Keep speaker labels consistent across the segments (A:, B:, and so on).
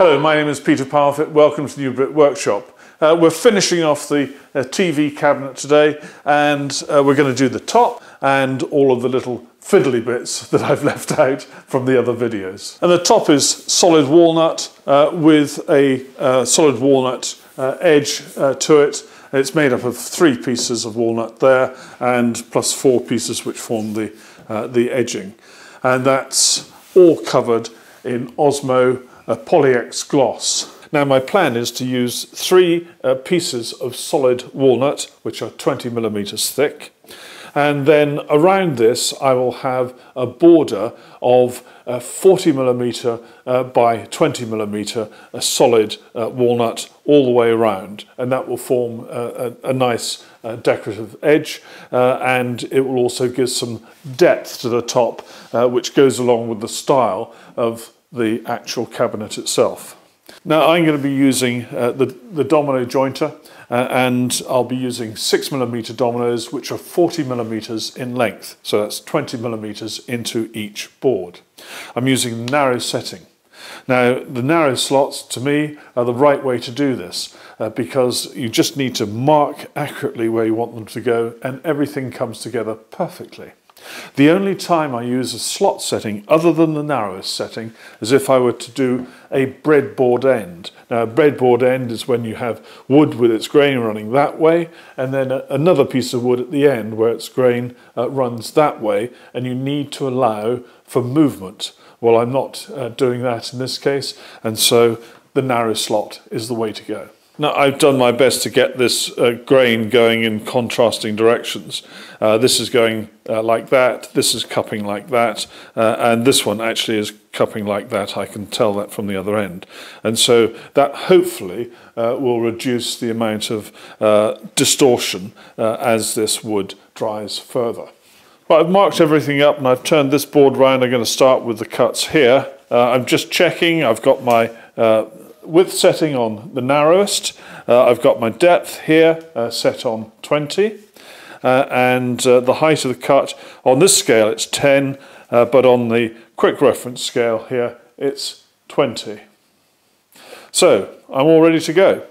A: Hello, my name is Peter Parfitt. Welcome to the new Brit workshop. We're finishing off the TV cabinet today, and we're going to do the top and all of the little fiddly bits that I've left out from the other videos. And the top is solid walnut with a solid walnut edge to it. It's made up of 3 pieces of walnut there and plus 4 pieces which form the edging. And that's all covered in Osmo Poly-X gloss. Now my plan is to use 3 pieces of solid walnut, which are 20mm thick, and then around this I will have a border of 40mm by 20mm solid walnut all the way around, and that will form a nice decorative edge, and it will also give some depth to the top, which goes along with the style of the actual cabinet itself. Now I'm going to be using the domino jointer, and I'll be using 6mm dominoes, which are 40mm in length, so that's 20mm into each board. I'm using narrow setting. Now the narrow slots to me are the right way to do this, because you just need to mark accurately where you want them to go and everything comes together perfectly. The only time I use a slot setting other than the narrowest setting is if I were to do a breadboard end. Now a breadboard end is when you have wood with its grain running that way, and then another piece of wood at the end where its grain runs that way, and you need to allow for movement. Well, I'm not doing that in this case, and so the narrow slot is the way to go. Now I've done my best to get this grain going in contrasting directions. This is going like that, this is cupping like that, and this one actually is cupping like that. I can tell that from the other end. And so that hopefully will reduce the amount of distortion as this wood dries further. Well, I've marked everything up and I've turned this board round. I'm going to start with the cuts here. I'm just checking. I've got my width setting on the narrowest. I've got my depth here set on 20, and the height of the cut on this scale it's 10, but on the quick reference scale here it's 20. So I'm all ready to go.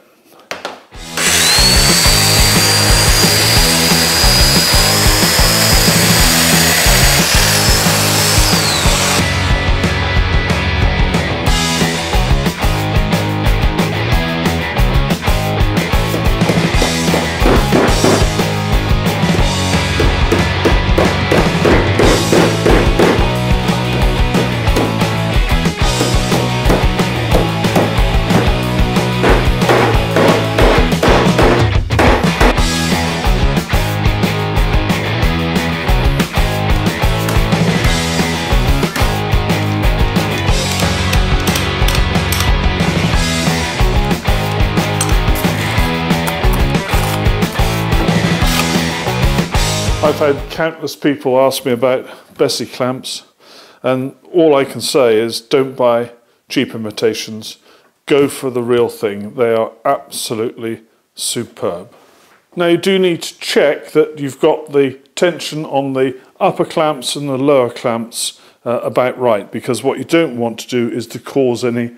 A: I've had countless people ask me about Bessie clamps, and all I can say is don't buy cheap imitations, go for the real thing. They are absolutely superb. Now you do need to check that you've got the tension on the upper clamps and the lower clamps about right, because what you don't want to do is to cause any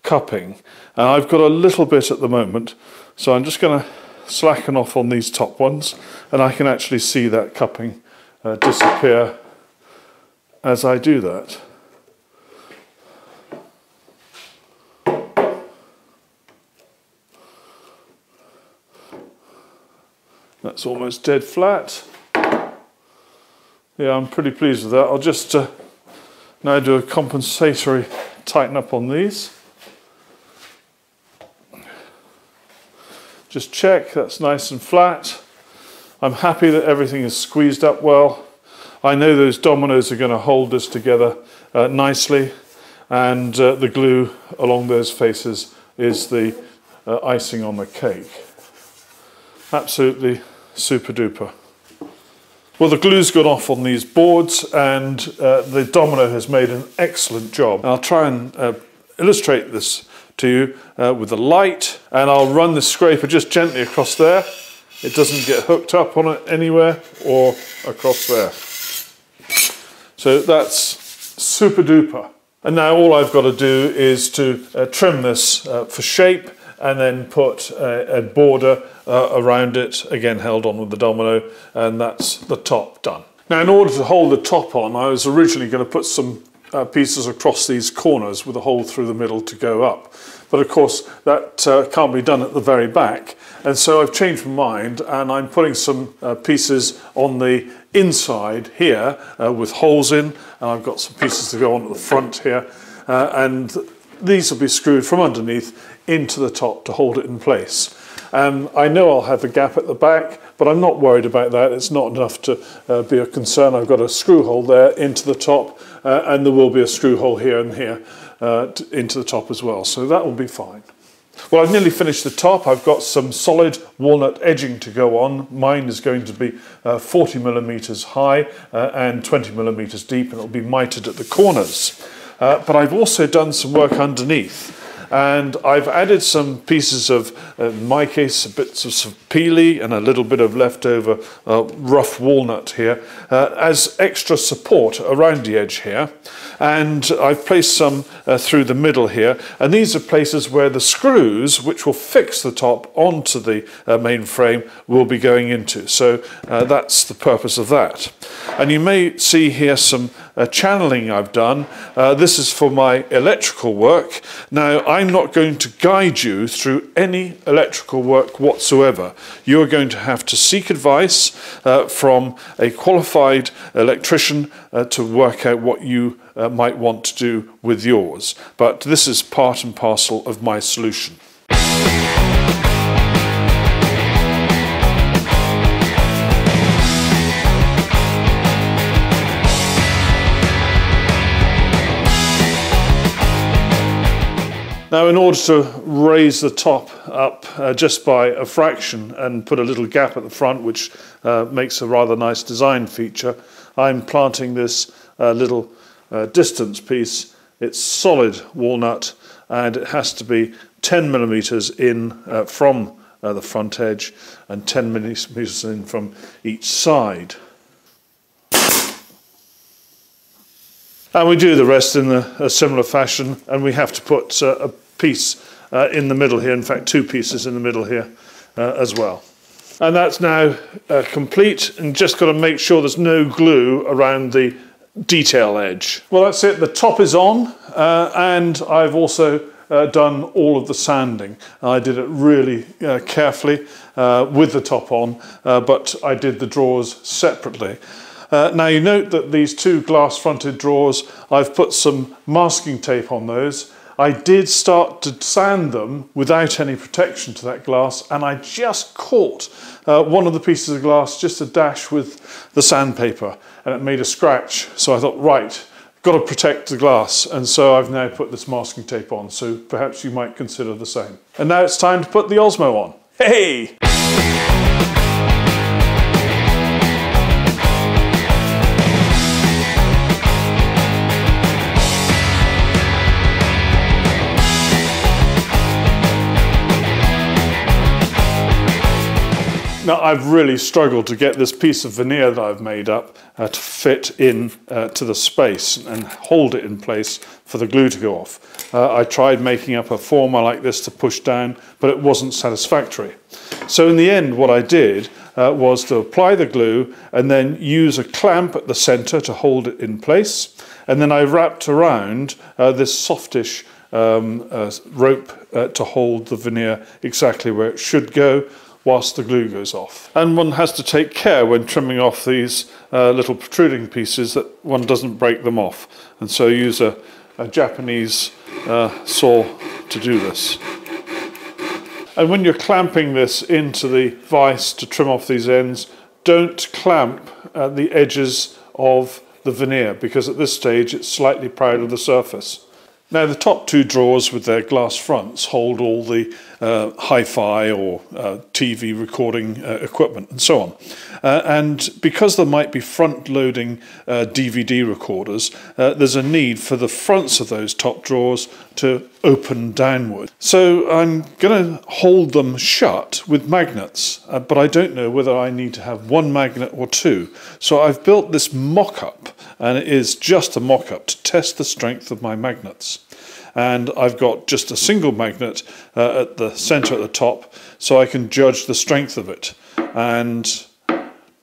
A: cupping. And I've got a little bit at the moment, so I'm just going to slacken off on these top ones, and I can actually see that cupping disappear as I do that. That's almost dead flat. Yeah, I'm pretty pleased with that. I'll just now do a compensatory tighten up on these. Just check, that's nice and flat. I'm happy that everything is squeezed up well. I know those dominoes are going to hold this together nicely, and the glue along those faces is the icing on the cake. Absolutely super duper. Well, the glue's gone off on these boards, and the domino has made an excellent job. I'll try and illustrate this to you with the light, and I'll run the scraper just gently across there. It doesn't get hooked up on it anywhere or across there. So that's super duper. And now all I've got to do is to trim this for shape, and then put a border around it, again held on with the domino, and that's the top done. Now, in order to hold the top on, I was originally going to put some pieces across these corners with a hole through the middle to go up. But of course that can't be done at the very back, and so I've changed my mind, and I'm putting some pieces on the inside here with holes in, and I've got some pieces to go on at the front here, and these will be screwed from underneath into the top to hold it in place. I know I'll have a gap at the back, but I'm not worried about that. It's not enough to be a concern. I've got a screw hole there into the top, and there will be a screw hole here and here into the top as well, so that will be fine. Well, I've nearly finished the top. I've got some solid walnut edging to go on. Mine is going to be 40 millimeters high and 20 millimeters deep, and it'll be mitered at the corners. But I've also done some work underneath. And I've added some pieces of, in my case, bits of some peely and a little bit of leftover rough walnut here as extra support around the edge here. And I've placed some through the middle here. And these are places where the screws, which will fix the top onto the main frame, will be going into. So that's the purpose of that. And you may see here some channeling I've done. This is for my electrical work. Now, I'm not going to guide you through any electrical work whatsoever. You're going to have to seek advice from a qualified electrician to work out what you might want to do with yours. But this is part and parcel of my solution. Now, in order to raise the top up just by a fraction and put a little gap at the front, which makes a rather nice design feature, I'm planting this little distance piece. It's solid walnut, and it has to be 10 millimeters in from the front edge and 10 millimeters in from each side. And we do the rest in a similar fashion, and we have to put a piece in the middle here, in fact 2 pieces in the middle here as well. And that's now complete, and just got to make sure there's no glue around the detail edge. Well, that's it, the top is on, and I've also done all of the sanding. I did it really carefully with the top on, but I did the drawers separately. Now you note that these 2 glass fronted drawers, I've put some masking tape on those. I did start to sand them without any protection to that glass, and I just caught one of the pieces of glass just a dash with the sandpaper, and it made a scratch. So I thought, right, got to protect the glass, and so I've now put this masking tape on, so perhaps you might consider the same. And now it's time to put the Osmo on. Hey! Now, I've really struggled to get this piece of veneer that I've made up to fit in to the space and hold it in place for the glue to go off. I tried making up a former like this to push down, but it wasn't satisfactory. So in the end, what I did was to apply the glue and then use a clamp at the center to hold it in place. And then I wrapped around this softish rope to hold the veneer exactly where it should go, whilst the glue goes off. And one has to take care when trimming off these little protruding pieces that one doesn't break them off. And so use a Japanese saw to do this. And when you're clamping this into the vise to trim off these ends, don't clamp at the edges of the veneer, because at this stage it's slightly proud of the surface. Now, the top 2 drawers with their glass fronts hold all the hi-fi or TV recording equipment and so on. And because there might be front-loading DVD recorders, there's a need for the fronts of those top drawers to open downward. So I'm going to hold them shut with magnets, but I don't know whether I need to have one magnet or two. So I've built this mock-up, and it is just a mock-up to test the strength of my magnets. And I've got just a single magnet at the center at the top, so I can judge the strength of it. And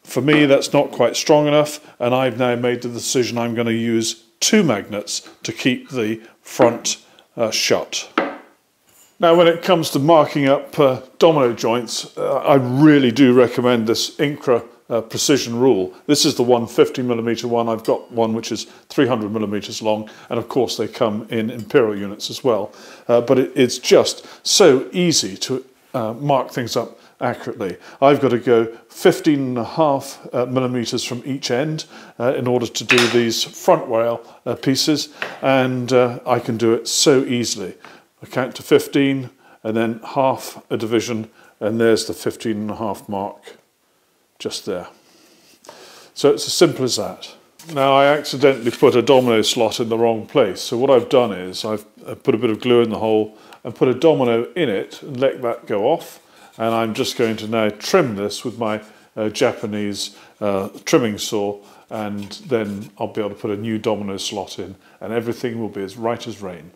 A: for me, that's not quite strong enough, and I've now made the decision I'm going to use two magnets to keep the front shut. Now, when it comes to marking up domino joints, I really do recommend this Incra precision rule. This is the 150mm one. I've got one which is 300mm long, and of course they come in imperial units as well. But it's just so easy to mark things up accurately. I've got to go 15.5mm from each end in order to do these front rail pieces, and I can do it so easily. I count to 15 and then half a division, and there's the 15.5 mark just there. So it's as simple as that. Now, I accidentally put a domino slot in the wrong place, so what I've done is I've put a bit of glue in the hole and put a domino in it and let that go off, and I'm just going to now trim this with my Japanese trimming saw, and then I'll be able to put a new domino slot in, and everything will be as right as rain.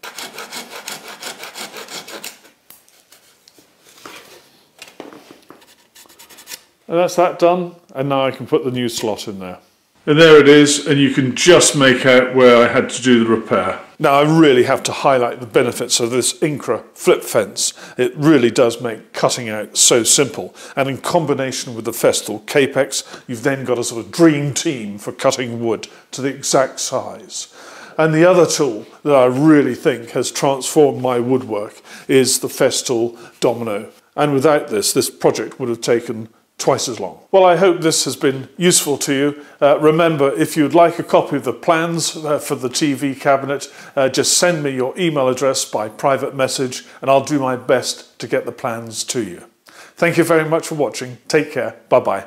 A: And that's that done, and now I can put the new slot in there. And there it is, and you can just make out where I had to do the repair. Now, I really have to highlight the benefits of this Incra flip fence. It really does make cutting out so simple, and in combination with the Festool Capex, you've then got a sort of dream team for cutting wood to the exact size. And the other tool that I really think has transformed my woodwork is the Festool Domino. And without this, this project would have taken twice as long. Well, I hope this has been useful to you. Remember, if you'd like a copy of the plans for the TV cabinet, just send me your email address by private message, and I'll do my best to get the plans to you. Thank you very much for watching. Take care. Bye-bye.